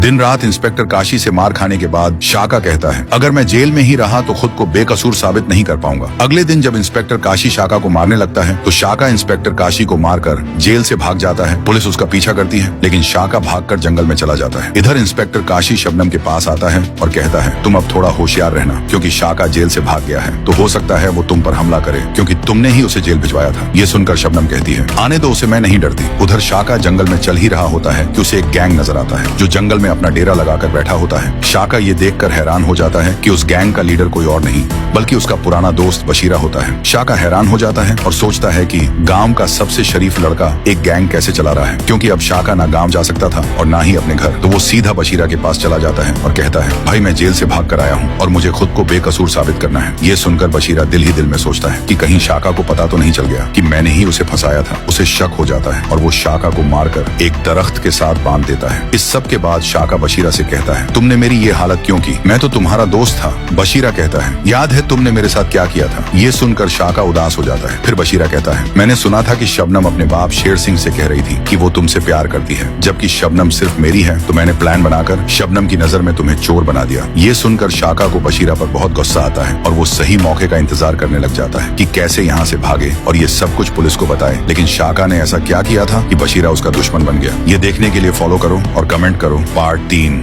दिन रात इंस्पेक्टर काशी से मार खाने के बाद शाका कहता है, अगर मैं जेल में ही रहा तो खुद को बेकसूर साबित नहीं कर पाऊंगा। अगले दिन जब इंस्पेक्टर काशी शाका को मारने लगता है तो शाका इंस्पेक्टर काशी को मारकर जेल से भाग जाता है। पुलिस उसका पीछा करती है लेकिन शाका भागकर जंगल में चला जाता है। इधर इंस्पेक्टर काशी शबनम के पास आता है और कहता है, तुम अब थोड़ा होशियार रहना, क्योंकि शाका जेल से भाग गया है तो हो सकता है वो तुम पर हमला करे, क्योंकि तुमने ही उसे जेल भिजवाया था। ये सुनकर शबनम कहती है, आने दो उसे, मैं नहीं डरती। उधर शाका जंगल में चल ही रहा होता है कि उसे एक गैंग नजर आता है जो जंगल में अपना डेरा लगाकर बैठा होता है। शाका ये देखकर हैरान हो जाता है कि उस गैंग का लीडर कोई और नहीं बल्कि उसका पुराना दोस्त बशीरा होता है। शाका हैरान हो जाता है और सोचता है कि गांव का सबसे शरीफ लड़का एक गैंग कैसे चला रहा है, क्योंकि अब शाका ना गांव जा सकता था और ना ही अपने घर। तो वो सीधा बशीरा के पास चला जाता है और कहता है, भाई मैं जेल से भाग कर आया हूँ और मुझे खुद को बेकसूर साबित करना है। ये सुनकर बशीरा दिल ही दिल में सोचता है कि कहीं शाका को पता तो नहीं चल गया कि मैंने ही उसे फंसाया था। उसे शक हो जाता है और वो शाका को मारकर एक दरख्त के साथ बांध देता है। इस सब के बाद शाका बशीरा से कहता है, तुमने मेरी ये हालत क्यों की? मैं तो तुम्हारा दोस्त था। बशीरा कहता है, याद है तुमने मेरे साथ क्या किया था? ये सुनकर शाका उदास हो जाता है। फिर बशीरा कहता है, मैंने सुना था कि शबनम अपने बाप शेर सिंह से कह रही थी कि वो तुमसे प्यार करती है, जबकि शबनम सिर्फ मेरी है। तो मैंने प्लान बनाकर शबनम की नजर में तुम्हें चोर बना दिया। ये सुनकर शाका को बशीरा पर बहुत गुस्सा आता है और वो सही मौके का इंतजार करने लग जाता है कि कैसे यहाँ से भागे और ये सब कुछ पुलिस को बताए। लेकिन शाका ने ऐसा क्या किया था कि बशीरा उसका दुश्मन बन गया? ये देखने के लिए फॉलो करो और कमेंट करो पार्ट 3।